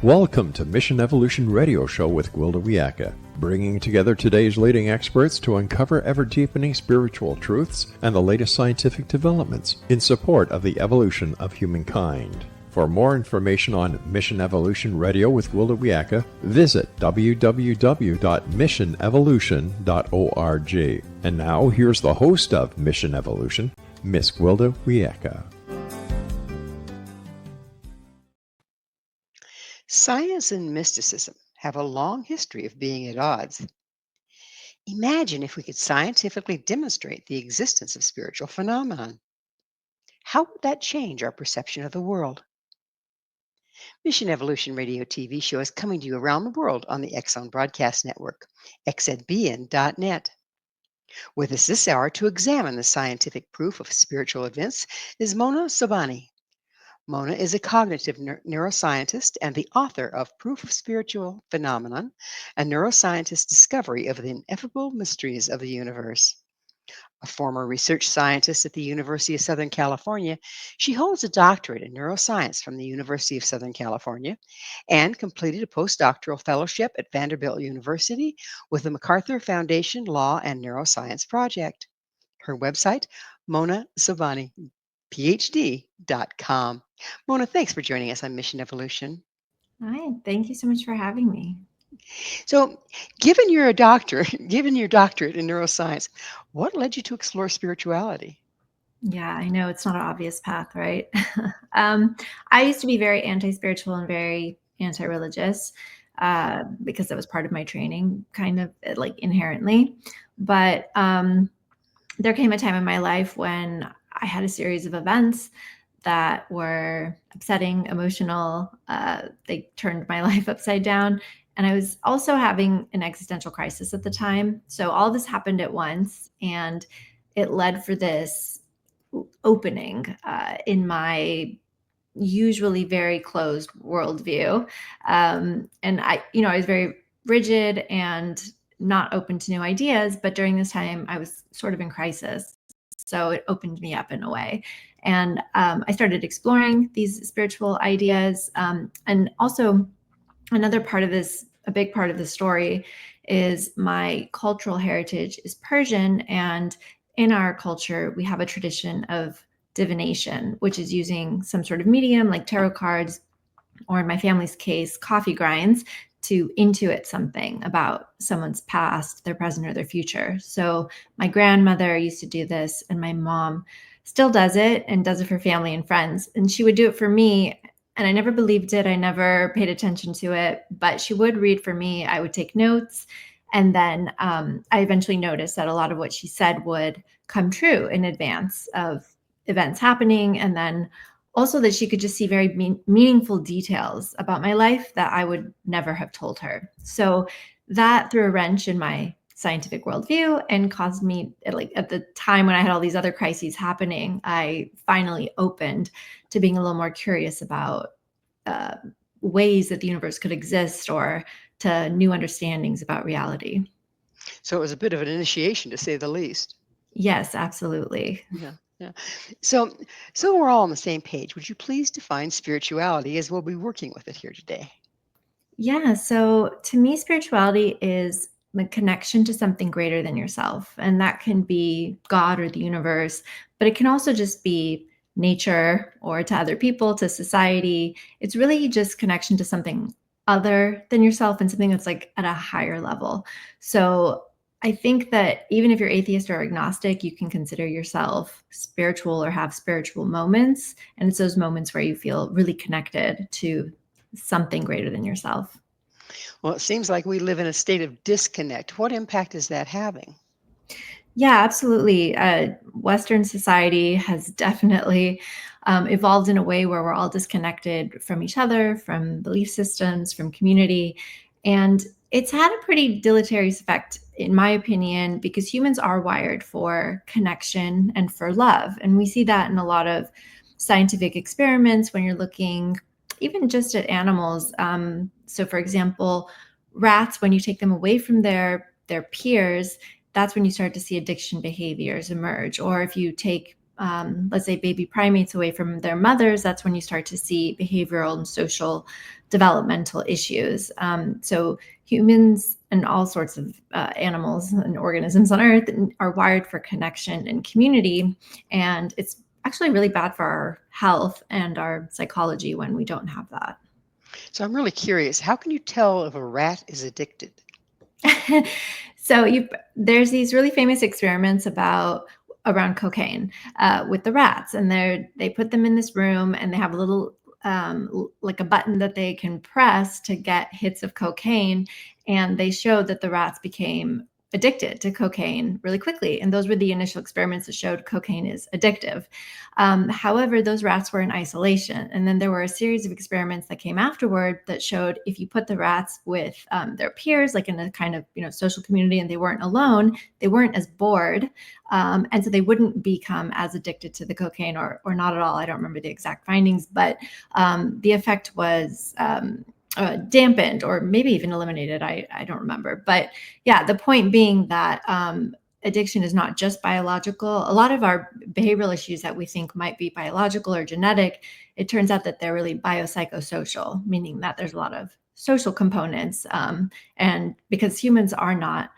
Welcome to Mission Evolution Radio Show with Gwilda Wiyaka, bringing together today's leading experts to uncover ever-deepening spiritual truths and the latest scientific developments in support of the evolution of humankind. For more information on Mission Evolution Radio with Gwilda Wiyaka, visit www.missionevolution.org. And now, here's the host of Mission Evolution, Miss Gwilda Wiyaka. Science and mysticism have a long history of being at odds. Imagine if we could scientifically demonstrate the existence of spiritual phenomenon. How would that change our perception of the world? Mission Evolution Radio TV show is coming to you around the world on the X-Zone Broadcast Network, xzbn.net. With us this hour to examine the scientific proof of spiritual events is Mona Sobhani. Mona is a cognitive neuroscientist and the author of Proof of Spiritual Phenomenon, a neuroscientist's discovery of the ineffable mysteries of the universe. A former research scientist at the University of Southern California, she holds a doctorate in neuroscience from the University of Southern California and completed a post-doctoral fellowship at Vanderbilt University with the MacArthur Foundation Law and Neuroscience Project. Her website, Mona Sobhani, Ph.D.com. Mona, thanks for joining us on Mission Evolution. Hi, thank you so much for having me. So, given your doctorate in neuroscience, what led you to explore spirituality? Yeah, I know it's not an obvious path, right? I used to be very anti-spiritual and very anti-religious because that was part of my training, kind of like inherently. But there came a time in my life when I had a series of events that were upsetting, emotional. They turned my life upside down. And I was also having an existential crisis at the time. So all this happened at once, and it led for this opening in my usually very closed worldview. And I was very rigid and not open to new ideas. But during this time, I was sort of in crisis. So it opened me up in a way. And I started exploring these spiritual ideas. And also another part of this, a big part of the story, is my cultural heritage is Persian. And in our culture, we have a tradition of divination, which is using some sort of medium like tarot cards, or in my family's case, coffee grinds, to intuit something about someone's past, their present, or their future. So my grandmother used to do this, and my mom still does it and does it for family and friends. And she would do it for me, and I never believed it. I never paid attention to it, but she would read for me. I would take notes. And then I eventually noticed that a lot of what she said would come true in advance of events happening. And then also that she could just see very meaningful details about my life that I would never have told her. So that threw a wrench in my scientific worldview and caused me, at the time when I had all these other crises happening, I finally opened to being a little more curious about ways that the universe could exist, or to new understandings about reality. So it was a bit of an initiation, to say the least. Yes, absolutely. Yeah. So we're all on the same page. Would you please define spirituality as we'll be working with it here today? Yeah. So to me, spirituality is the connection to something greater than yourself. And that can be God or the universe, but it can also just be nature, or to other people, to society. It's really just connection to something other than yourself, and something that's like at a higher level. So I think that even if you're atheist or agnostic, you can consider yourself spiritual or have spiritual moments. And it's those moments where you feel really connected to something greater than yourself. Well, it seems like we live in a state of disconnect. What impact is that having? Yeah, absolutely. Western society has definitely evolved in a way where we're all disconnected from each other, from belief systems, from community. And it's had a pretty deleterious effect, in my opinion, because humans are wired for connection and for love. And we see that in a lot of scientific experiments when you're looking even just at animals. So for example, rats, when you take them away from their peers, that's when you start to see addiction behaviors emerge. Or if you take let's say, baby primates away from their mothers, that's when you start to see behavioral and social developmental issues. So humans and all sorts of animals and organisms on Earth are wired for connection and community. And it's actually really bad for our health and our psychology when we don't have that. So I'm really curious, how can you tell if a rat is addicted? So there's these really famous experiments around cocaine with the rats, and they put them in this room, and they have a little like a button that they can press to get hits of cocaine, and they showed that the rats became addicted to cocaine really quickly. And those were the initial experiments that showed cocaine is addictive. However, those rats were in isolation. And then there were a series of experiments that came afterward that showed if you put the rats with their peers, like in a kind of social community, and they weren't alone, they weren't as bored. And so they wouldn't become as addicted to the cocaine or not at all. I don't remember the exact findings, but the effect was dampened or maybe even eliminated. I don't remember. But yeah, the point being that addiction is not just biological. A lot of our behavioral issues that we think might be biological or genetic, it turns out that they're really biopsychosocial, meaning that there's a lot of social components. And because humans are not,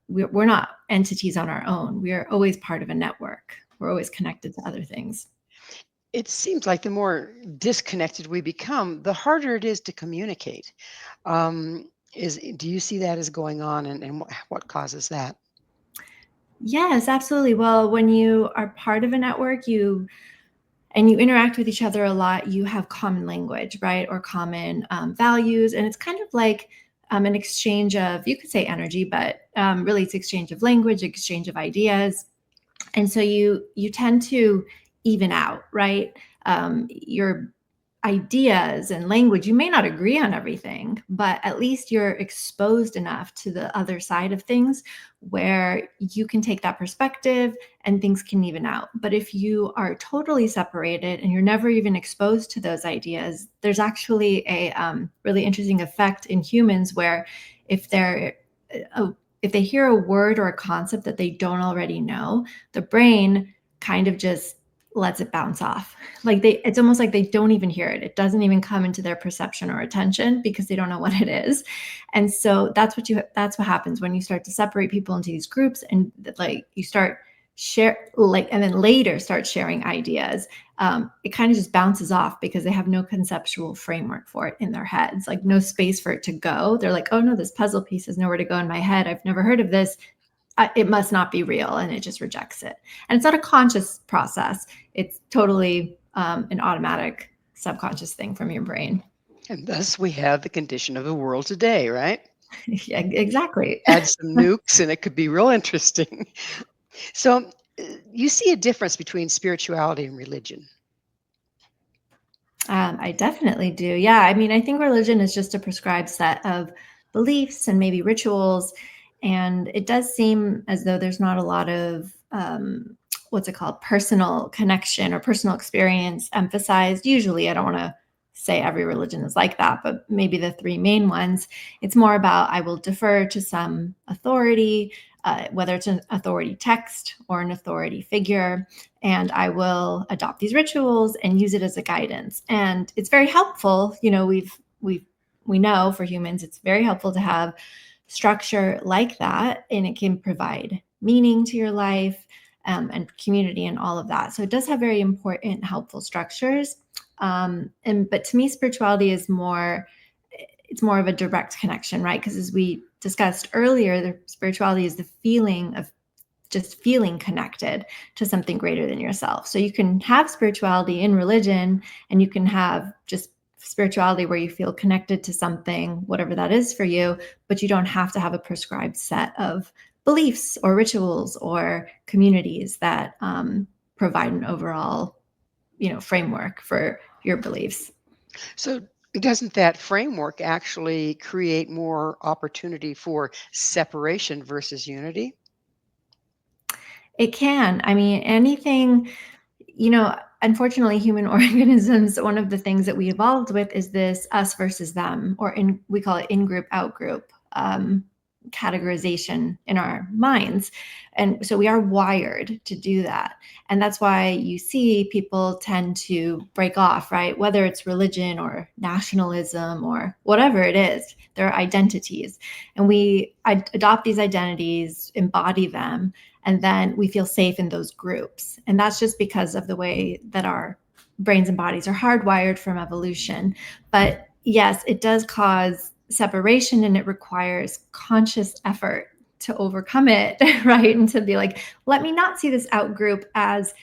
we're not entities on our own. We are always part of a network. We're always connected to other things. It seems like the more disconnected we become, the harder it is to communicate. Do you see that as going on, and what causes that? Yes, absolutely. Well, when you are part of a network, you interact with each other a lot, you have common language, right? Or common values. And it's kind of like an exchange of, you could say energy, but really it's exchange of language, exchange of ideas. And so you tend to even out, right? Your ideas and language, you may not agree on everything, but at least you're exposed enough to the other side of things where you can take that perspective and things can even out. But if you are totally separated and you're never even exposed to those ideas, there's actually a really interesting effect in humans where if they hear a word or a concept that they don't already know, the brain kind of just lets it bounce off. It's almost like they don't even hear it. It doesn't even come into their perception or attention because they don't know what it is. And so that's what happens when you start to separate people into these groups, and you start and then later start sharing ideas. It kind of just bounces off because they have no conceptual framework for it in their heads, like no space for it to go. They're like, oh no, this puzzle piece has nowhere to go in my head. I've never heard of this. It must not be real, and it just rejects it. And it's not a conscious process. It's totally an automatic subconscious thing from your brain. And thus we have the condition of the world today, right? Yeah, exactly. Add some nukes and it could be real interesting. So you see a difference between spirituality and religion. I definitely do. Yeah. I mean, I think religion is just a prescribed set of beliefs and maybe rituals. And it does seem as though there's not a lot of what's it called, personal connection or personal experience emphasized. Usually, I don't want to say every religion is like that, but maybe the three main ones. It's more about I will defer to some authority, whether it's an authority text or an authority figure, and I will adopt these rituals and use it as a guidance. And it's very helpful. We know for humans, it's very helpful to have structure like that, and it can provide meaning to your life and community and all of that. So it does have very important, helpful structures. But to me, spirituality is more of a direct connection, right? Because as we discussed earlier, the spirituality is the feeling of just feeling connected to something greater than yourself. So you can have spirituality in religion, and you can have just spirituality where you feel connected to something, whatever that is for you, but you don't have to have a prescribed set of beliefs or rituals or communities that provide an overall, framework for your beliefs. So doesn't that framework actually create more opportunity for separation versus unity? It can. I mean, anything, unfortunately, human organisms, one of the things that we evolved with is this us versus them, or we call it in group, out group categorization in our minds. And so we are wired to do that. And that's why you see people tend to break off, right? Whether it's religion or nationalism or whatever it is, their identities. And we adopt these identities, embody them, and then we feel safe in those groups. And that's just because of the way that our brains and bodies are hardwired from evolution. But yes, it does cause separation, and it requires conscious effort to overcome it, right? And to be like, let me not see this out group as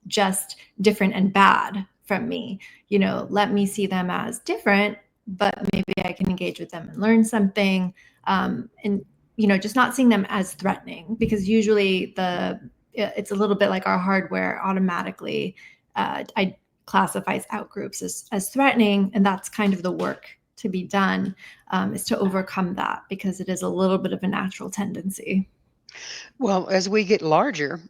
just different and bad from me. Let me see them as different, but maybe I can engage with them and learn something. And just not seeing them as threatening, because usually it's a little bit like our hardware automatically I classifies out groups as threatening, and that's kind of the work to be done, is to overcome that, because it is a little bit of a natural tendency. Well, as we get larger,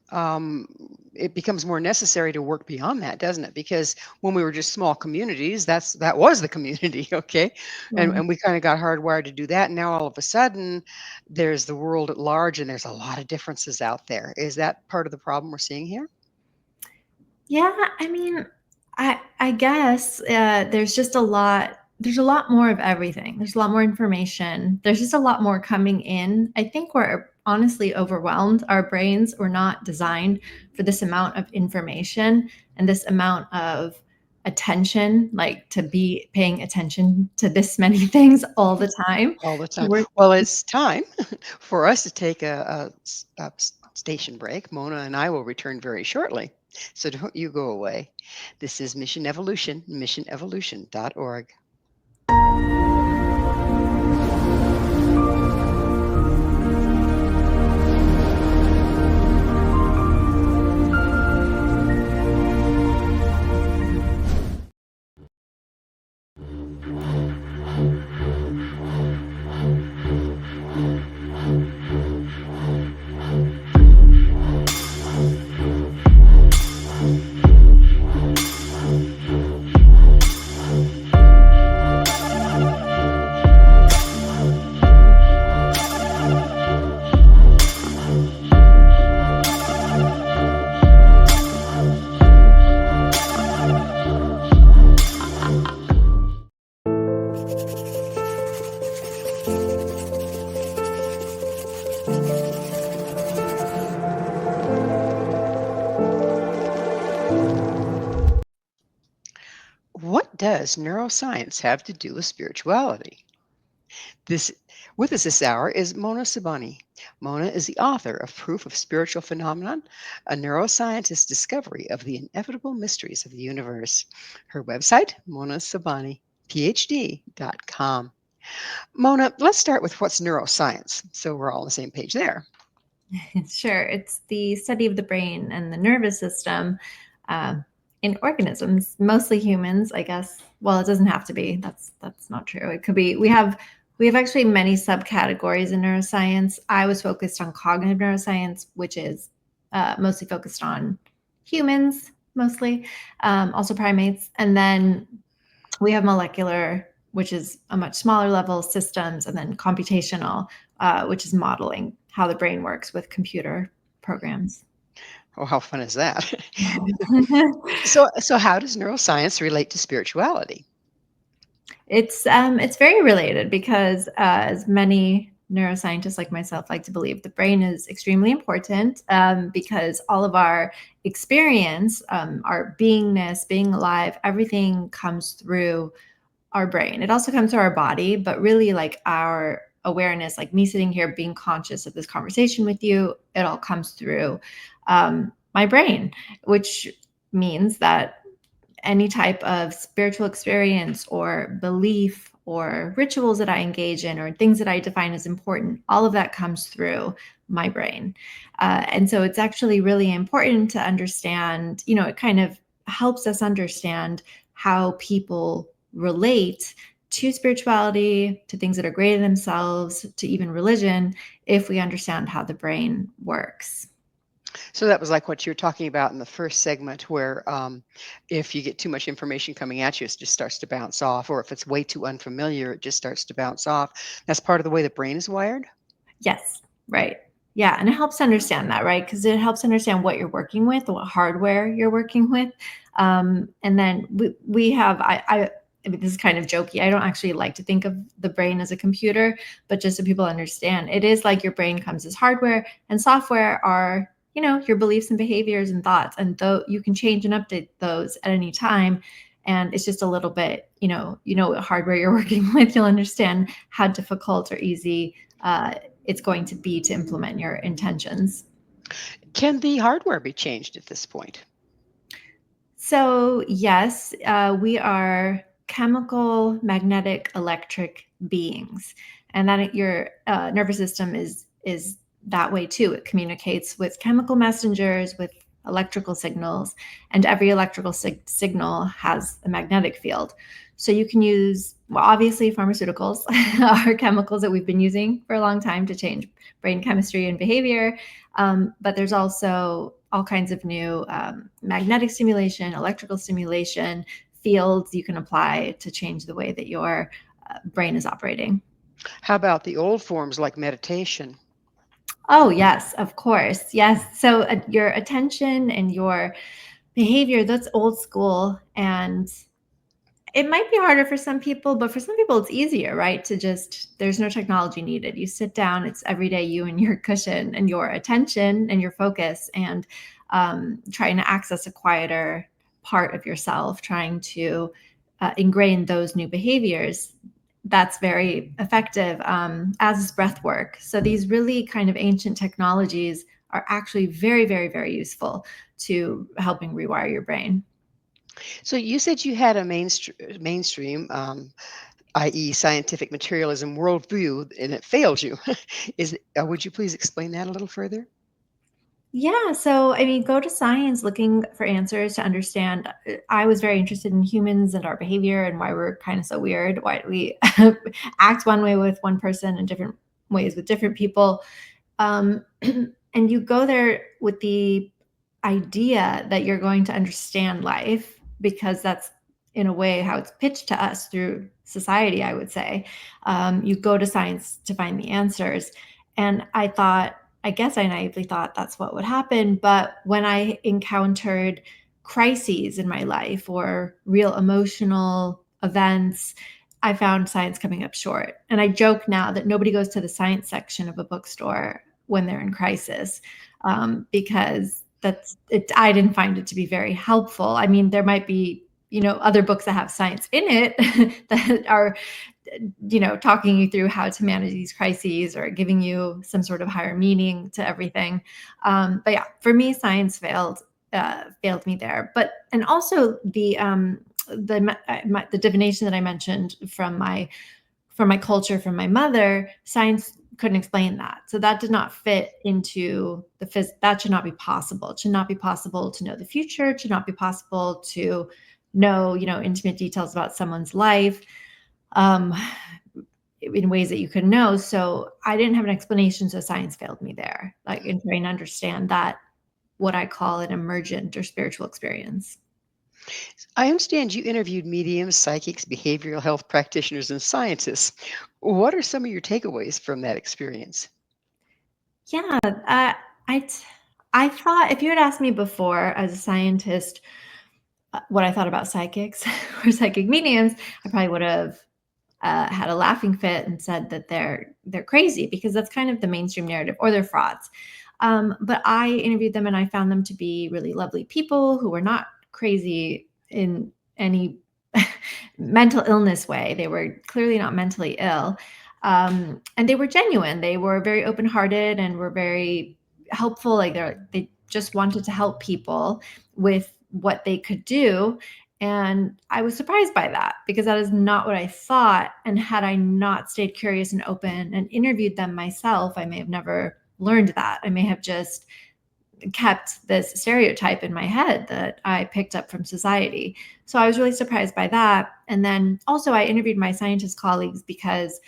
it becomes more necessary to work beyond that, doesn't it? Because when we were just small communities, that was the community, okay? And Yeah. and we kind of got hardwired to do that. And now all of a sudden, there's the world at large, and there's a lot of differences out there. Is that part of the problem we're seeing here? Yeah, I mean, I guess there's a lot more of everything. There's a lot more information. There's just a lot more coming in. I think we're honestly overwhelmed. Our brains were not designed for this amount of information and this amount of attention, like to be paying attention to this many things all the time. All the time. We're Well, it's time for us to take a station break. Mona and I will return very shortly. So don't you go away. This is Mission Evolution, missionevolution.org. What does neuroscience have to do with spirituality? This With us this hour is Mona Sobhani. Mona is the author of Proof of Spiritual Phenomenon, a neuroscientist's discovery of the inevitable mysteries of the universe. Her website, Phd.com. Mona, let's start with what's neuroscience, so we're all on the same page there. Sure. It's the study of the brain and the nervous system in organisms, mostly humans, I guess. Well, it doesn't have to be. That's not true. It could be. We have actually many subcategories in neuroscience. I was focused on cognitive neuroscience, which is mostly focused on humans, mostly, also primates, and then we have molecular, which is a much smaller level, systems, and then computational, which is modeling how the brain works with computer programs. Oh, how fun is that? So how does neuroscience relate to spirituality? It's very related because as many neuroscientists like myself like to believe, the brain is extremely important, because all of our experience, our beingness, being alive, everything comes through our brain. It also comes through our body, but really like our awareness, like me sitting here being conscious of this conversation with you, it all comes through my brain, which means that any type of spiritual experience or belief or rituals that I engage in or things that I define as important, all of that comes through my brain. And so it's actually really important to understand, it kind of helps us understand how people relate to spirituality, to things that are greater than themselves, to even religion, if we understand how the brain works. So that was like what you were talking about in the first segment, where if you get too much information coming at you, it just starts to bounce off, or if it's way too unfamiliar, it just starts to bounce off. That's part of the way the brain is wired. Yes, right. Yeah, and it helps to understand that, right? Because it helps understand what you're working with, what hardware you're working with. And then we have, I mean, this is kind of jokey. I don't actually like to think of the brain as a computer, but just so people understand, it is like your brain comes as hardware, and software are, your beliefs and behaviors and thoughts. And though you can change and update those at any time. And it's just a little bit, what hardware you're working with, you'll understand how difficult or easy it's going to be to implement your intentions. Can the hardware be changed at this point? So, yes, we are chemical, magnetic, electric beings, and that your nervous system is that way too. It communicates with chemical messengers, with electrical signals, and every electrical signal has a magnetic field. So you can use, well, obviously, pharmaceuticals are chemicals that we've been using for a long time to change brain chemistry and behavior. But there's also all kinds of new magnetic stimulation, electrical stimulation, fields you can apply to change the way that your brain is operating. How about the old forms like meditation? Oh, yes, of course. Yes. So your attention and your behavior, that's old school. And it might be harder for some people, but for some people it's easier, right? There's no technology needed. You sit down, it's every day you and your cushion and your attention and your focus, and trying to access a quieter part of yourself, trying to ingrain those new behaviors. That's very effective, as is breath work. So these really kind of ancient technologies are actually very, very, very useful to helping rewire your brain. So you said you had a mainstream, i.e., scientific materialism worldview, and it failed you. Would you please explain that a little further? Yeah, so I mean, go to science looking for answers to understand. I was very interested in humans and our behavior and why we're kind of so weird, why do we act one way with one person and different ways with different people. And you go there with the idea that you're going to understand life, because that's in a way how it's pitched to us through society, I would say. You go to science to find the answers. And I guess I naively thought that's what would happen. But when I encountered crises in my life or real emotional events, I found science coming up short. And I joke now that nobody goes to the science section of a bookstore when they're in crisis, because that's it. I didn't find it to be very helpful. I mean, there might be, other books that have science in it that are, talking you through how to manage these crises or giving you some sort of higher meaning to everything. But yeah, for me, science failed me there. But and also the divination that I mentioned from my culture, from my mother, science couldn't explain that. So that did not fit into that should not be possible. It should not be possible to know the future. It should not be possible to know, intimate details about someone's life, um, in ways that you could know. So I didn't have an explanation. So science failed me there, like in trying to understand that, what I call an emergent or spiritual experience. I understand you interviewed mediums, psychics, behavioral health practitioners, and scientists. What are some of your takeaways from that experience? Yeah, I thought if you had asked me before as a scientist what I thought about psychics or psychic mediums, I probably would have had a laughing fit and said that they're crazy, because that's kind of the mainstream narrative, or they're frauds. But I interviewed them and I found them to be really lovely people who were not crazy in any mental illness way. They were clearly not mentally ill. And they were genuine. They were very open hearted and were very helpful. Like they just wanted to help people with what they could do. And I was surprised by that, because that is not what I thought. And had I not stayed curious and open and interviewed them myself, I may have never learned that. I may have just kept this stereotype in my head that I picked up from society. So I was really surprised by that. And then also, I interviewed my scientist colleagues because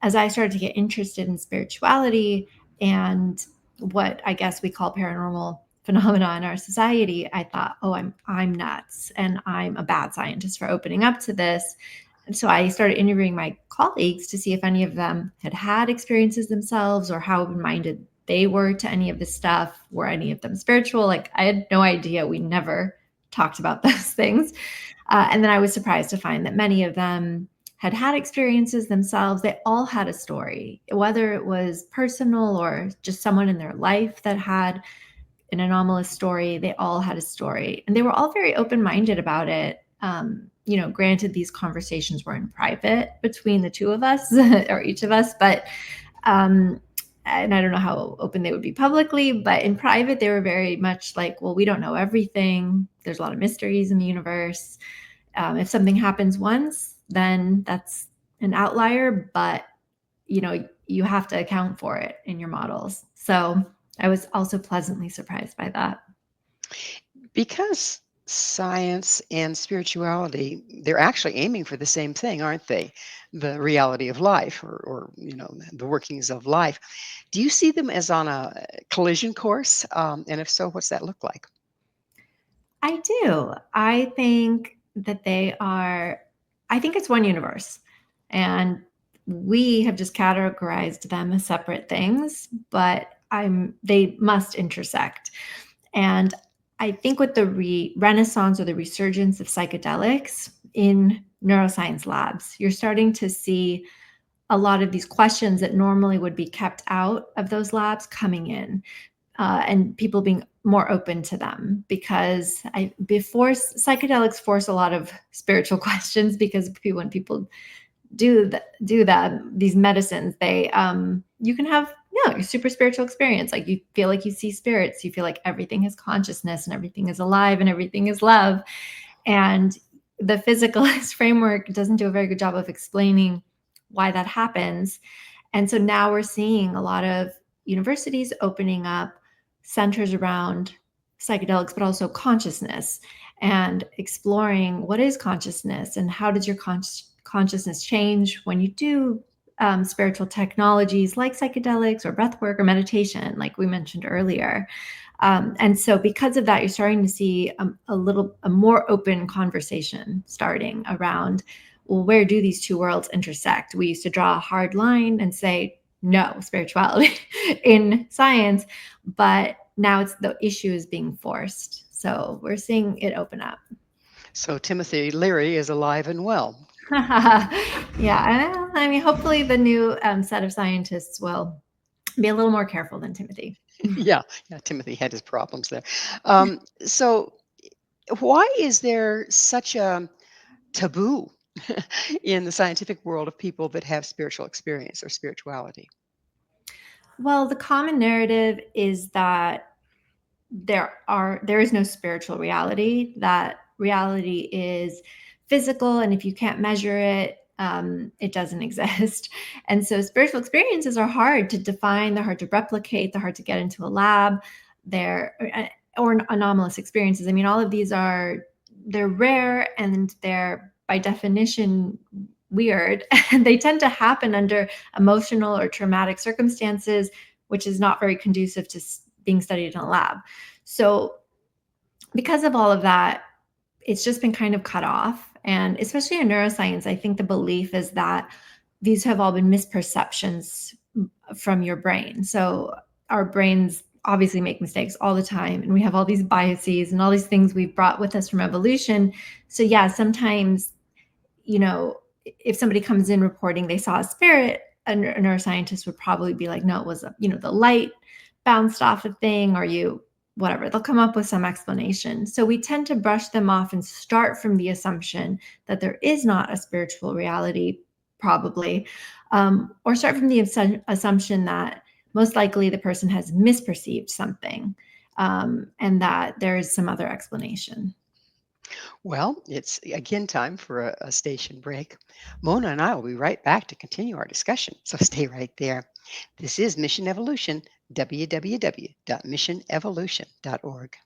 as I started to get interested in spirituality and what I guess we call paranormal phenomena in our society, I thought, oh, I'm nuts and I'm a bad scientist for opening up to this. So I started interviewing my colleagues to see if any of them had had experiences themselves or how open-minded they were to any of this stuff. Were any of them spiritual? Like, I had no idea. We never talked about those things. And then I was surprised to find that many of them had had experiences themselves. They all had a story, whether it was personal or just someone in their life that had an anomalous story. They all had a story, and they were all very open-minded about it. Granted, these conversations were in private between the two of us or each of us, but and I don't know how open they would be publicly, but in private, they were very much like, well, we don't know everything. There's a lot of mysteries in the universe. If something happens once, then that's an outlier, but you have to account for it in your models. So I was also pleasantly surprised by that. Because science and spirituality, they're actually aiming for the same thing, aren't they? The reality of life, or the workings of life. Do you see them as on a collision course? And if so, what's that look like? I do. I think that I think it's one universe. And we have just categorized them as separate things, but they must intersect. And I think with the renaissance or the resurgence of psychedelics in neuroscience labs, you're starting to see a lot of these questions that normally would be kept out of those labs coming in, and people being more open to them, because before psychedelics force a lot of spiritual questions, because when people do these medicines, they you can have a super spiritual experience. Like, you feel like you see spirits, you feel like everything is consciousness and everything is alive and everything is love. And the physicalist framework doesn't do a very good job of explaining why that happens. And so now we're seeing a lot of universities opening up centers around psychedelics, but also consciousness, and exploring what is consciousness and how does your consciousness change when you do spiritual technologies like psychedelics or breathwork or meditation, like we mentioned earlier. And so because of that, you're starting to see a more open conversation starting around, well, where do these two worlds intersect? We used to draw a hard line and say, no spirituality in science, but now the issue is being forced. So we're seeing it open up. So Timothy Leary is alive and well. Yeah, I mean, hopefully the new set of scientists will be a little more careful than Timothy. Yeah, Timothy had his problems there. So why is there such a taboo in the scientific world of people that have spiritual experience or spirituality? Well, the common narrative is that there is no spiritual reality, that reality is physical, and if you can't measure it, it doesn't exist. And so spiritual experiences are hard to define, they're hard to replicate, they're hard to get into a lab, or anomalous experiences. I mean, all of these they're rare, and they're by definition weird, and they tend to happen under emotional or traumatic circumstances, which is not very conducive to being studied in a lab. So because of all of that, it's just been kind of cut off. And especially in neuroscience, I think the belief is that these have all been misperceptions from your brain. So our brains obviously make mistakes all the time, and we have all these biases and all these things we've brought with us from evolution. So yeah, sometimes, if somebody comes in reporting they saw a spirit, a neuroscientist would probably be like, no, it was the light bounced off a thing, or whatever. They'll come up with some explanation. So we tend to brush them off and start from the assumption that there is not a spiritual reality, probably, or start from the assumption that most likely the person has misperceived something, and that there is some other explanation. Well, it's again time for a station break. Mona and I will be right back to continue our discussion, so stay right there. This is Mission Evolution, www.missionevolution.org.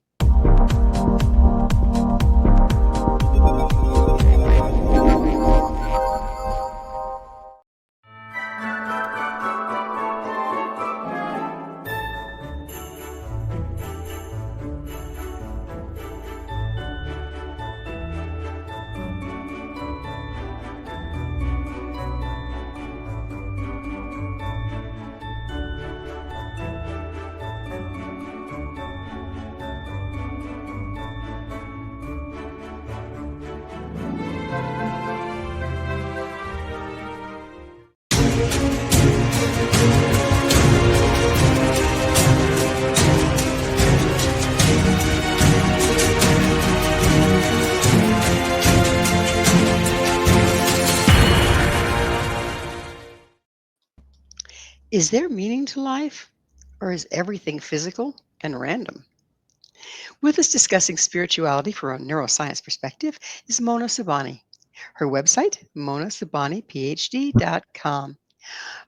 Is there meaning to life, or is everything physical and random? With us discussing spirituality from a neuroscience perspective is Mona Sobhani. Her website, monasobhaniphd.com.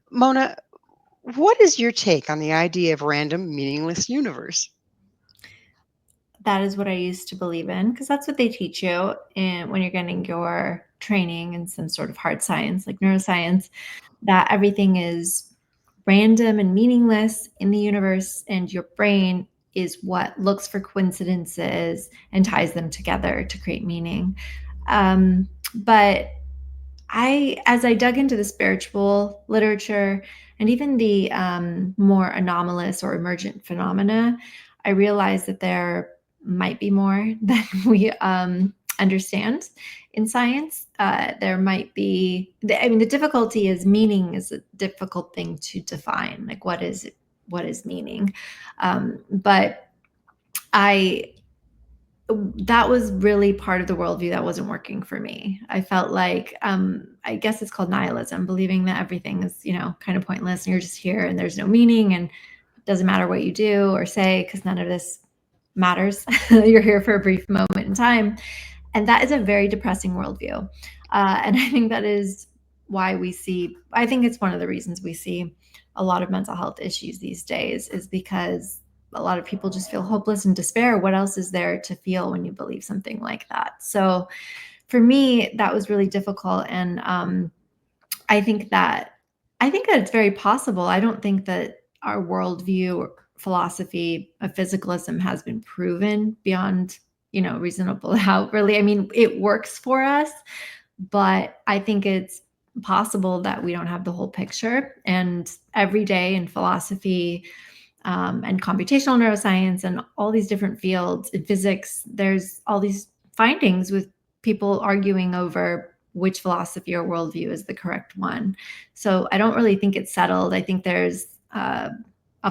Mona, what is your take on the idea of random, meaningless universe? That is what I used to believe in, because that's what they teach you when you're getting your training in some sort of hard science like neuroscience, that everything is random and meaningless in the universe, and your brain is what looks for coincidences and ties them together to create meaning. But as I dug into the spiritual literature and even the more anomalous or emergent phenomena, I realized that there might be more than we understand in science. There might be, the difficulty is meaning is a difficult thing to define. Like, what is meaning? But I that was really part of the worldview that wasn't working for me. I felt like, I guess it's called nihilism, believing that everything is, kind of pointless and you're just here and there's no meaning and it doesn't matter what you do or say because none of this matters. You're here for a brief moment in time. And that is a very depressing worldview. And I think that is why I think it's one of the reasons we see a lot of mental health issues these days, is because a lot of people just feel hopeless and despair. What else is there to feel when you believe something like that? So for me, that was really difficult. And I think that it's very possible. I don't think that our worldview or philosophy of physicalism has been proven beyond, reasonable doubt, really. I mean, it works for us, but I think it's possible that we don't have the whole picture. And every day in philosophy, and computational neuroscience and all these different fields in physics, there's all these findings with people arguing over which philosophy or worldview is the correct one. So I don't really think it's settled. I think there's a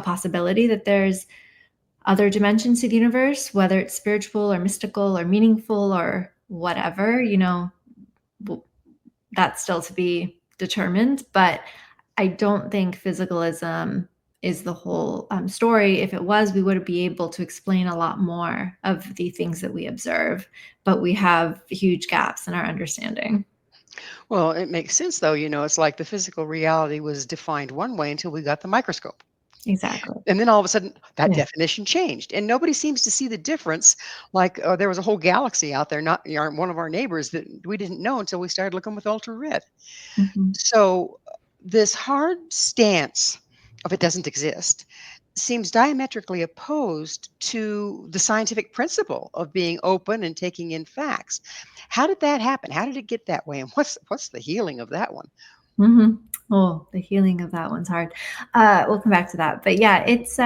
possibility that there's other dimensions to the universe, whether it's spiritual or mystical or meaningful or whatever, that's still to be determined. But I don't think physicalism is the whole story. If it was, we would be able to explain a lot more of the things that we observe, but we have huge gaps in our understanding. Well, it makes sense, though. It's like the physical reality was defined one way until we got the microscope. Exactly. And then all of a sudden, that Yeah. definition changed, and nobody seems to see the difference. Like, there was a whole galaxy out there, not one of our neighbors, that we didn't know until we started looking with ultra red. Mhm. So, this hard stance of it doesn't exist seems diametrically opposed to the scientific principle of being open and taking in facts. How did that happen? How did it get that way? And what's the healing of that one? Mhm. Oh, the healing of that one's hard. We'll come back to that. But yeah, it's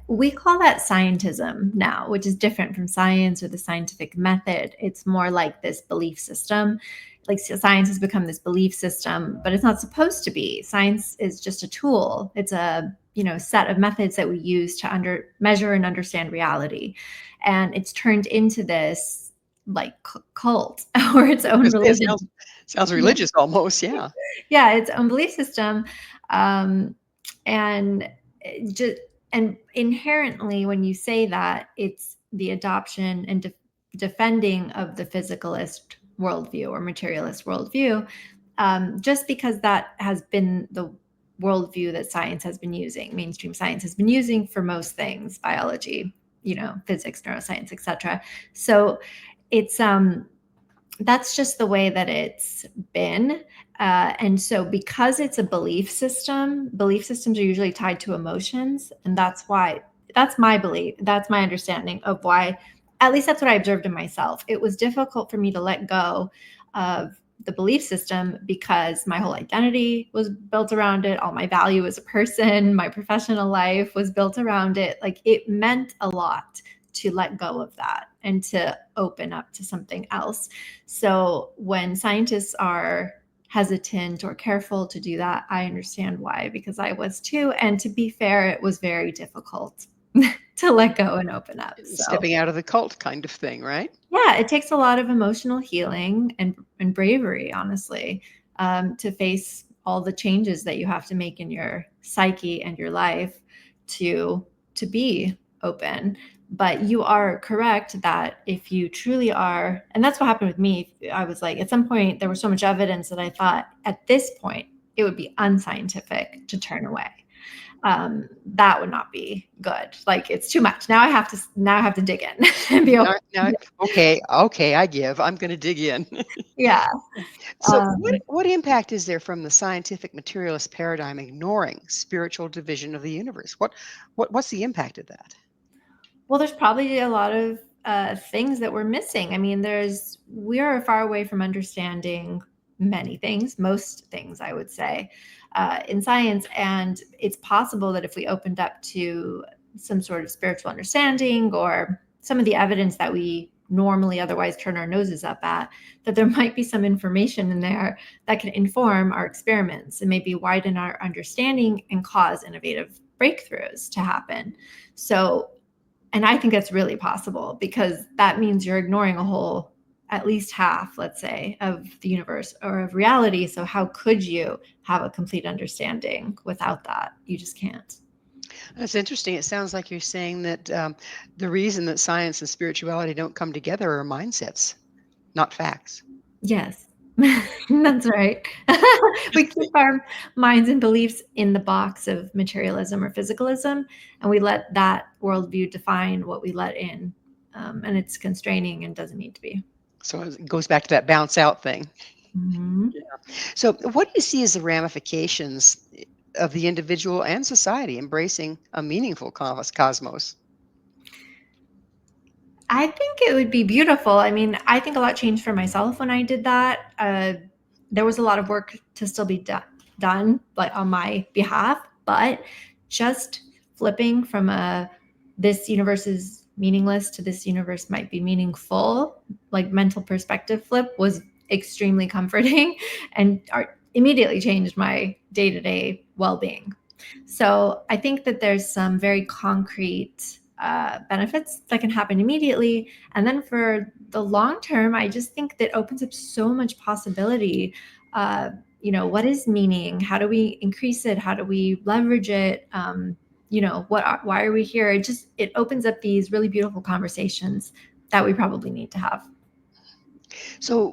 we call that scientism now, which is different from science or the scientific method. It's more like this belief system. Like, science has become this belief system, but it's not supposed to be. Science is just a tool. It's a, set of methods that we use to measure and understand reality. And it's turned into this like cult or its I own was gonna say, religion. sounds Yeah. religious almost, yeah. Yeah, its own belief system. Um, and just and inherently, when you say that, it's the adoption and defending of the physicalist worldview or materialist worldview, just because that has been the worldview that science has been using, mainstream science has been using for most things, biology, physics, neuroscience, etc. So it's that's just the way that it's been. And so because it's a belief systems are usually tied to emotions. And that's my belief. That's my understanding of why, at least that's what I observed in myself. It was difficult for me to let go of the belief system because my whole identity was built around it. All my value as a person, my professional life was built around it. Like, it meant a lot to let go of that and to open up to something else. So when scientists are hesitant or careful to do that, I understand why, because I was too. And to be fair, it was very difficult to let go and open up. So Stepping out of the cult kind of thing, right? yeah, it takes a lot of emotional healing and bravery, honestly, to face all the changes that you have to make in your psyche and your life to be open. But you are correct that if you truly are, and that's what happened with me. I was like, at some point, there was so much evidence that I thought at this point, it would be unscientific to turn away. That would not be good. Like, it's too much. Now I have to dig in and be open. Okay, I give. I'm going to dig in. Yeah. So, what impact is there from the scientific materialist paradigm ignoring spiritual division of the universe? What's the impact of that? Well, there's probably a lot of things that we're missing. I mean, we are far away from understanding many things, most things, I would say, in science. And it's possible that if we opened up to some sort of spiritual understanding or some of the evidence that we normally otherwise turn our noses up at, that there might be some information in there that can inform our experiments and maybe widen our understanding and cause innovative breakthroughs to happen. So, and I think that's really possible, because that means you're ignoring at least half, let's say, of the universe or of reality. So how could you have a complete understanding without that? You just can't. That's interesting. It sounds like you're saying that the reason that science and spirituality don't come together are mindsets, not facts. Yes, that's right. We keep our minds and beliefs in the box of materialism or physicalism, and we let that worldview define what we let in. And it's constraining and doesn't need to be. So it goes back to that bounce out thing. Mm-hmm. Yeah. So what do you see as the ramifications of the individual and society embracing a meaningful cosmos? I think it would be beautiful. I mean, I think a lot changed for myself when I did that. There was a lot of work to still be done, like on my behalf, but just flipping from this universe is meaningless to this universe might be meaningful, like mental perspective flip, was extremely comforting and immediately changed my day-to-day well-being. So I think that there's some very concrete benefits that can happen immediately. And then for the long term, I just think that opens up so much possibility. What is meaning? How do we increase it? How do we leverage it? Why are we here? It opens up these really beautiful conversations that we probably need to have. So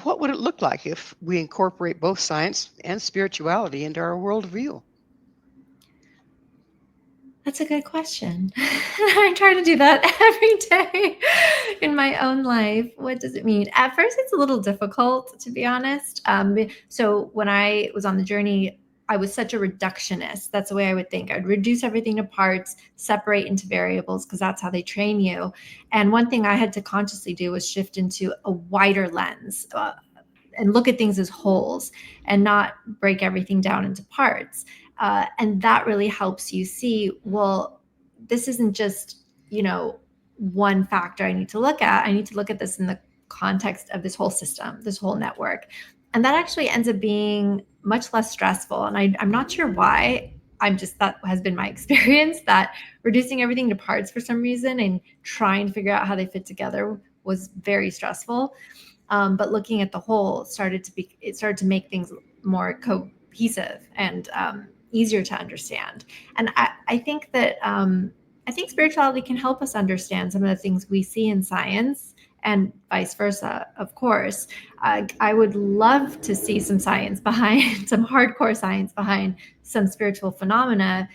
what would it look like if we incorporate both science and spirituality into our worldview? That's a good question. I try to do that every day in my own life. What does it mean? At first, it's a little difficult, to be honest. So when I was on the journey, I was such a reductionist. That's the way I would think. I'd reduce everything to parts, separate into variables, because that's how they train you. And one thing I had to consciously do was shift into a wider lens and look at things as wholes and not break everything down into parts. And that really helps you see, well, this isn't just, one factor I need to look at. I need to look at this in the context of this whole system, this whole network. And that actually ends up being much less stressful. And I'm not sure why. That has been my experience, that reducing everything to parts for some reason and trying to figure out how they fit together was very stressful. But looking at the whole started to make things more cohesive and easier to understand. And I think that I think spirituality can help us understand some of the things we see in science, and vice versa, of course. I would love to see some science behind, some hardcore science behind some spiritual phenomena.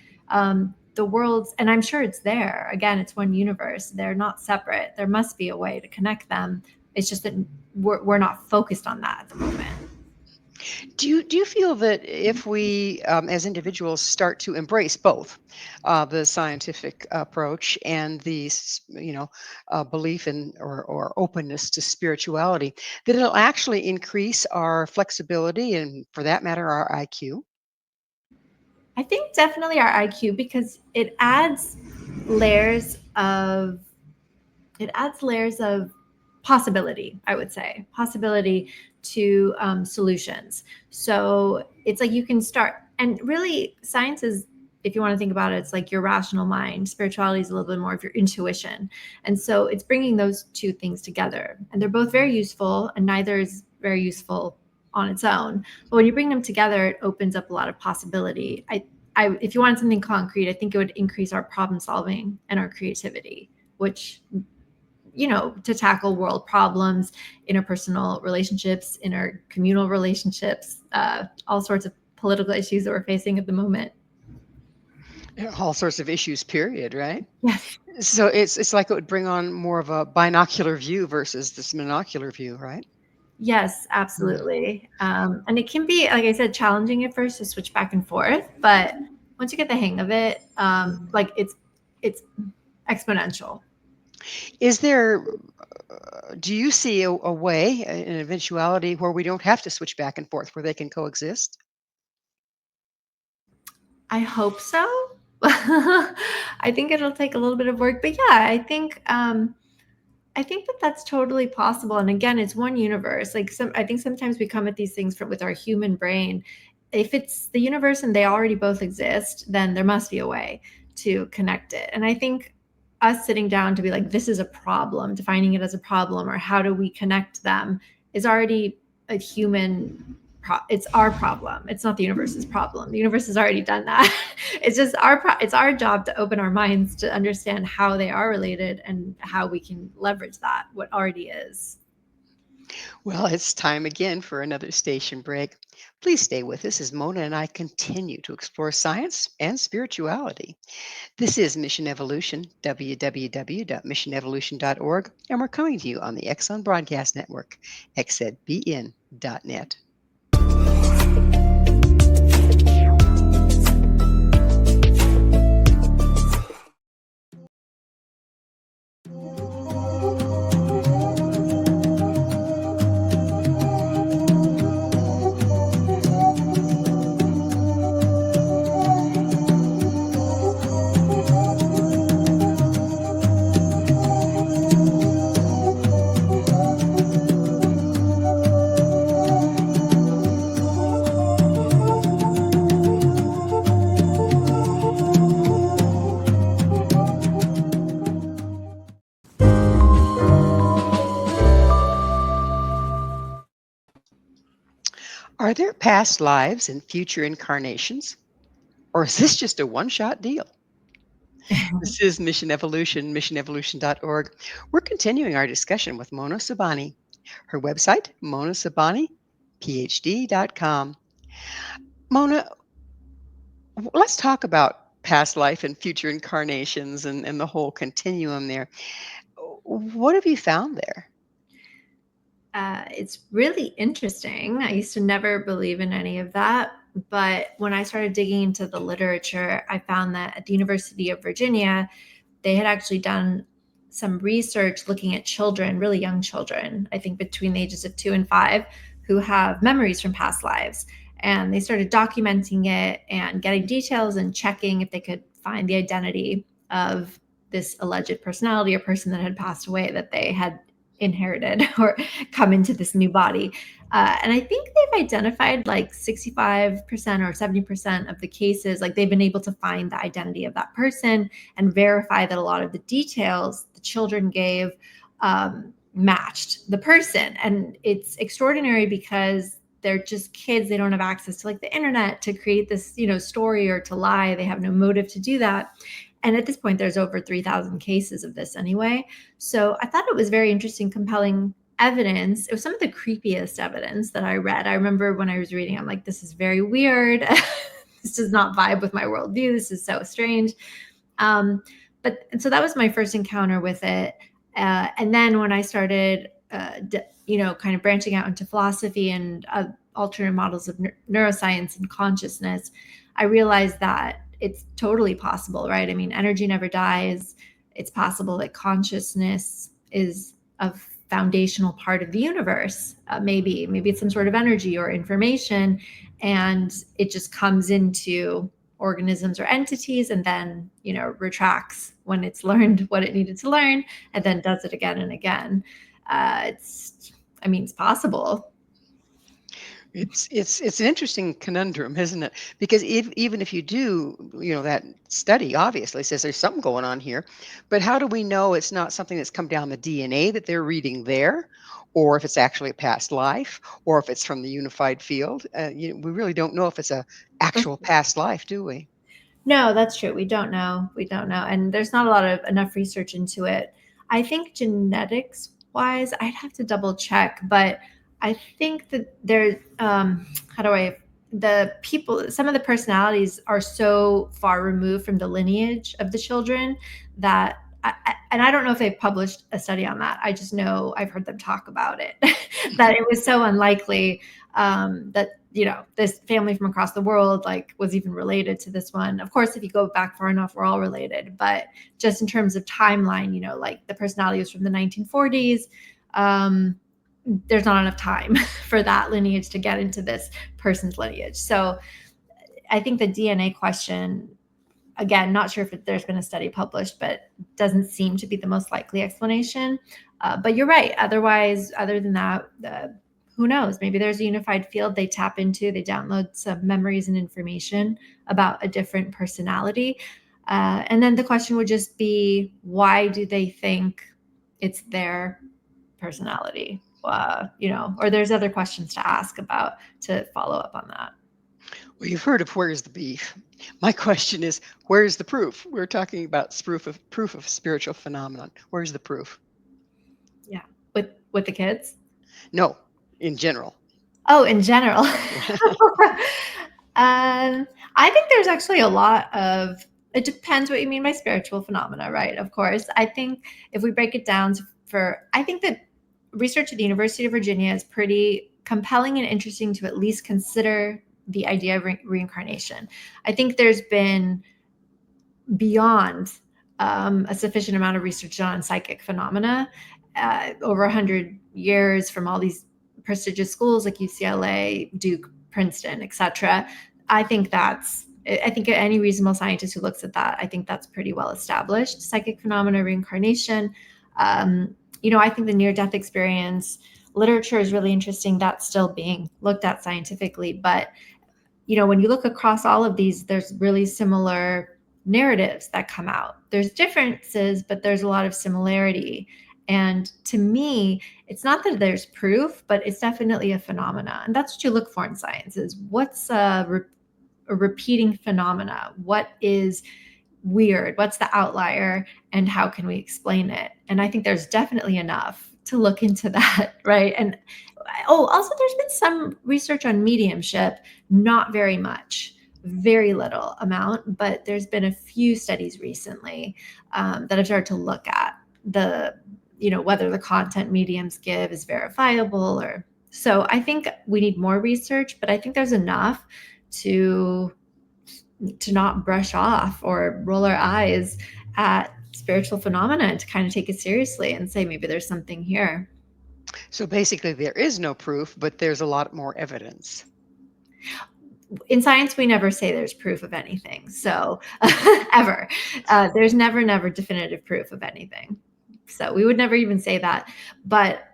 The world's, and I'm sure it's there. Again, it's one universe. They're not separate. There must be a way to connect them. It's just that we're not focused on that at the moment. Do you feel that if we, as individuals, start to embrace both the scientific approach and the, belief in or openness to spirituality, that it'll actually increase our flexibility and, for that matter, our IQ? I think definitely our IQ, because it adds layers of possibility, I would say, possibility to solutions. So it's like you can start, and really science is, if you want to think about it, it's like your rational mind. Spirituality is a little bit more of your intuition. And so it's bringing those two things together, and they're both very useful, and neither is very useful on its own. But when you bring them together, it opens up a lot of possibility. If you want something concrete, I think it would increase our problem solving and our creativity, which, to tackle world problems, interpersonal relationships, intercommunal relationships, all sorts of political issues that we're facing at the moment. All sorts of issues, period, right? Yes. So it's like it would bring on more of a binocular view versus this monocular view, right? Yes, absolutely. And it can be, like I said, challenging at first to switch back and forth, but once you get the hang of it, it's exponential. Is there, do you see a way, an eventuality where we don't have to switch back and forth, where they can coexist? I hope so. I think it'll take a little bit of work, but yeah, I think that that's totally possible. And again, it's one universe. I think sometimes we come at these things with our human brain. If it's the universe and they already both exist, then there must be a way to connect it. And I think us sitting down to be like, this is a problem, defining it as a problem, or how do we connect them, is already a human. It's our problem. It's not the universe's problem. The universe has already done that. It's just it's our job to open our minds to understand how they are related and how we can leverage that, what already is. Well, it's time again for another station break. Please stay with us as Mona and I continue to explore science and spirituality. This is Mission Evolution, www.missionevolution.org, and we're coming to you on the Exxon Broadcast Network, xzbn.net. Are there past lives and future incarnations? Or is this just a one-shot deal? This is Mission Evolution, missionevolution.org. We're continuing our discussion with Mona Sobhani. Her website, Ph.D.com. Mona, let's talk about past life and future incarnations and the whole continuum there. What have you found there? It's really interesting. I used to never believe in any of that. But when I started digging into the literature, I found that at the University of Virginia, they had actually done some research looking at children, really young children, I think between the ages of 2 and 5, who have memories from past lives. And they started documenting it and getting details and checking if they could find the identity of this alleged personality or person that had passed away that they had inherited or come into this new body. And I think they've identified like 65% or 70% of the cases, like they've been able to find the identity of that person and verify that a lot of the details the children gave matched the person. And it's extraordinary because they're just kids. They don't have access to like the internet to create this, story or to lie. They have no motive to do that. And at this point, there's over 3,000 cases of this anyway. So I thought it was very interesting, compelling evidence. It was some of the creepiest evidence that I read. I remember when I was reading, I'm like, this is very weird. This does not vibe with my worldview. This is so strange. So that was my first encounter with it. And then when I started, kind of branching out into philosophy and alternate models of neuroscience and consciousness, I realized that it's totally possible, right? I mean, energy never dies. It's possible that consciousness is a foundational part of the universe. Maybe it's some sort of energy or information, and it just comes into organisms or entities and then, retracts when it's learned what it needed to learn and then does it again and again. It's possible. It's an interesting conundrum, isn't it? Because even if you do, that study obviously says there's something going on here, but how do we know it's not something that's come down the DNA that they're reading there, or if it's actually a past life, or if it's from the unified field? We really don't know if it's a actual past life, do we? No, that's true. We don't know. We don't know. And there's not a lot of enough research into it. I think genetics wise, I'd have to double check, but I think that there, how do I, the people, some of the personalities are so far removed from the lineage of the children that, and I don't know if they've published a study on that. I just know I've heard them talk about it, that it was so unlikely that this family from across the world was even related to this one. Of course, if you go back far enough, we're all related, but just in terms of timeline, the personality was from the 1940s. There's not enough time for that lineage to get into this person's lineage. So I think the DNA question, again, not sure if there's been a study published, but doesn't seem to be the most likely explanation. But you're right. Otherwise, other than that, who knows? Maybe there's a unified field they tap into, they download some memories and information about a different personality. And then the question would just be, why do they think it's their personality? Or there's other questions to ask about to follow up on that. Well, you've heard of where's the beef. My question is, where's the proof? We're talking about proof of spiritual phenomenon. Where's the proof? Yeah, with the kids? No, in general. Oh, in general. I think there's actually a lot of, it depends what you mean by spiritual phenomena, right? Of course. I think if we break it down I think that research at the University of Virginia is pretty compelling and interesting to at least consider the idea of reincarnation. I think there's been beyond a sufficient amount of research on psychic phenomena over 100 years from all these prestigious schools like UCLA, Duke, Princeton, etc. I think any reasonable scientist who looks at that, I think that's pretty well established. Psychic phenomena, reincarnation. I think the near-death experience literature is really interesting. That's still being looked at scientifically. But, when you look across all of these, there's really similar narratives that come out. There's differences, but there's a lot of similarity. And to me, it's not that there's proof, but it's definitely a phenomena. And that's what you look for in science is what's a repeating phenomena? What is weird? What's the outlier? And how can we explain it? And I think there's definitely enough to look into that, right? And also there's been some research on mediumship, not very much, very little amount, but there's been a few studies recently that have started to look at whether the content mediums give is verifiable or so. I think we need more research, but I think there's enough to not brush off or roll our eyes at spiritual phenomena and to kind of take it seriously and say maybe there's something here. So basically there is no proof, but there's a lot more evidence. In science, we never say there's proof of anything. So ever. There's never definitive proof of anything. So we would never even say that. But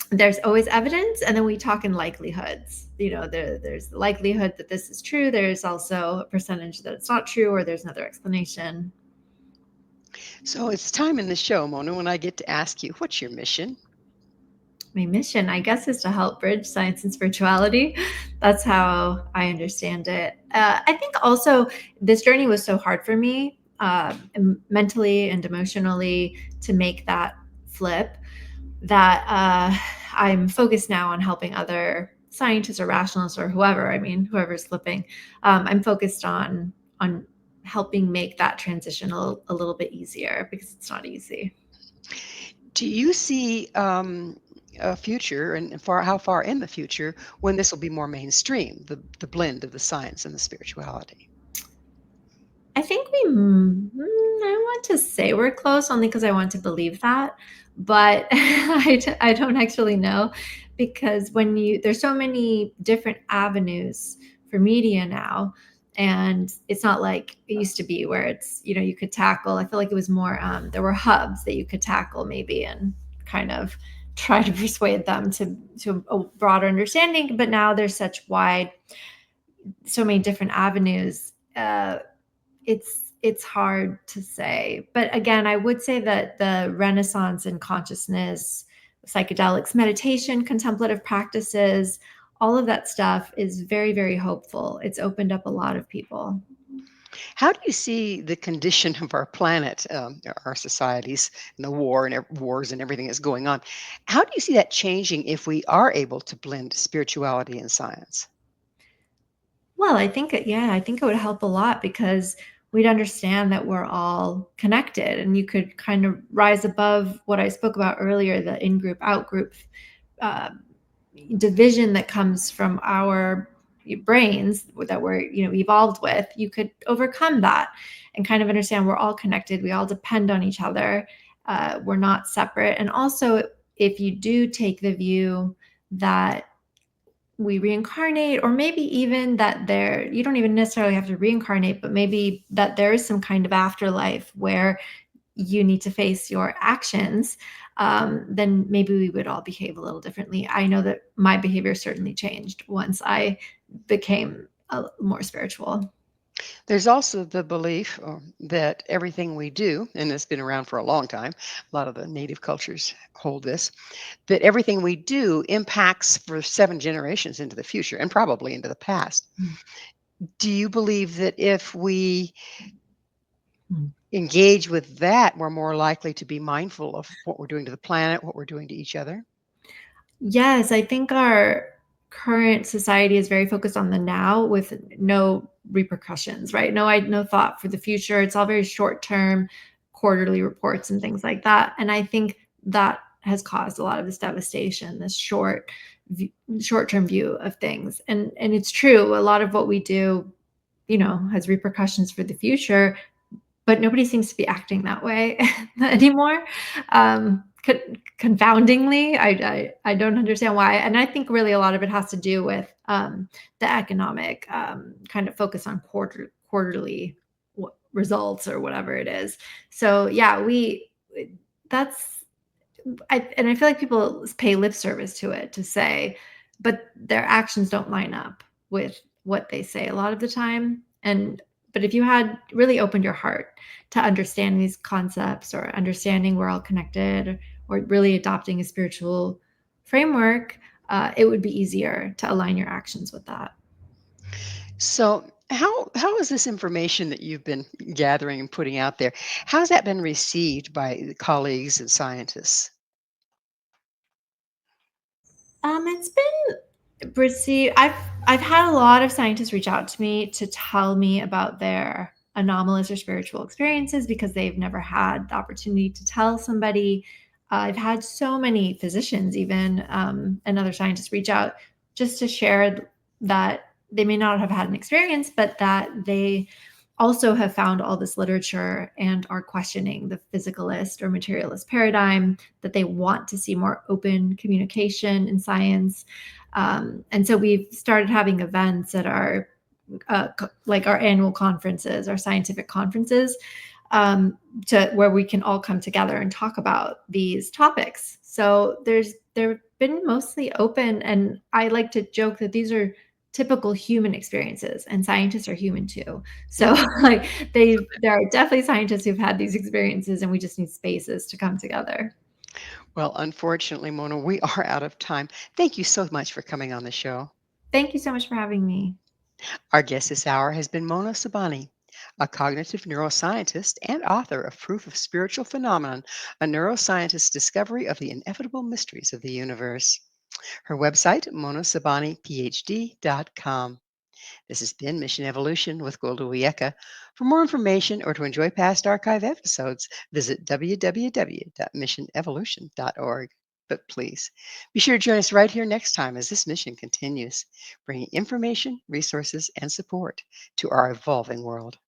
there's always evidence. And then we talk in likelihoods. There's the likelihood that this is true. There's also a percentage that it's not true, or there's another explanation. So it's time in the show, Mona, when I get to ask you, what's your mission? My mission, I guess, is to help bridge science and spirituality. That's how I understand it. I think also this journey was so hard for me mentally and emotionally to make that flip that I'm focused now on helping other scientists or rationalists or whoever's flipping. I'm focused on helping make that transition a little bit easier because it's not easy. Do you see a future, and how far in the future, when this will be more mainstream, the blend of the science and the spirituality? I think I want to say we're close only because I want to believe that, but I don't actually know, because there's so many different avenues for media now, and it's not like it used to be where it's, you could tackle, I feel like it was more, there were hubs that you could tackle maybe and kind of try to persuade them to a broader understanding. But now there's so many different avenues. It's hard to say. But again, I would say that the Renaissance in consciousness, psychedelics, meditation, contemplative practices, all of that stuff is very, very hopeful. It's opened up a lot of people. How do you see the condition of our planet, our societies, and the wars and everything that's going on? How do you see that changing if we are able to blend spirituality and science? Well, I think it would help a lot because we'd understand that we're all connected, and you could kind of rise above what I spoke about earlier, the in-group, out-group uh, division that comes from our brains that we're evolved with. You could overcome that and kind of understand we're all connected. We all depend on each other. We're not separate. And also, if you do take the view that we reincarnate, or maybe even that you don't even necessarily have to reincarnate, but maybe that there is some kind of afterlife where you need to face your actions, then maybe we would all behave a little differently. I know that my behavior certainly changed once I became more spiritual. There's also the belief that everything we do, and it's been around for a long time, a lot of the native cultures hold this, that everything we do impacts for 7 generations into the future and probably into the past. Do you believe that if we Mm. engage with that, we're more likely to be mindful of what we're doing to the planet, what we're doing to each other? Yes, I think our current society is very focused on the now with no repercussions, right? No thought for the future. It's all very short term, quarterly reports and things like that. And I think that has caused a lot of this devastation, this short term view of things. And it's true. A lot of what we do, has repercussions for the future, but nobody seems to be acting that way anymore. Confoundingly, I don't understand why, and I think really a lot of it has to do with the economic kind of focus on quarterly results or whatever it is. So yeah, we that's and I feel like people pay lip service to it to say, but their actions don't line up with what they say a lot of the time. But if you had really opened your heart to understanding these concepts or understanding we're all connected or really adopting a spiritual framework, it would be easier to align your actions with that. So, how is this information that you've been gathering and putting out there? How's that been received by colleagues and scientists? It's been received. I've had a lot of scientists reach out to me to tell me about their anomalous or spiritual experiences because they've never had the opportunity to tell somebody. I've had so many physicians, even and other scientists, reach out just to share that they may not have had an experience, but that they also have found all this literature and are questioning the physicalist or materialist paradigm, that they want to see more open communication in science. And so we've started having events at like our annual conferences, our scientific conferences, to where we can all come together and talk about these topics. So they've been mostly open, and I like to joke that these are typical human experiences, and scientists are human too. So like there are definitely scientists who've had these experiences, and we just need spaces to come together. Well, unfortunately, Mona, we are out of time. Thank you so much for coming on the show. Thank you so much for having me. Our guest this hour has been Mona Sobhani, a cognitive neuroscientist and author of Proof of Spiritual Phenomenon, a neuroscientist's discovery of the inevitable mysteries of the universe. Her website, monasobhaniphd.com. This has been Mission Evolution with Gwilda Wiyaka. For more information or to enjoy past archive episodes, visit www.missionevolution.org. But please be sure to join us right here next time as this mission continues, bringing information, resources, and support to our evolving world.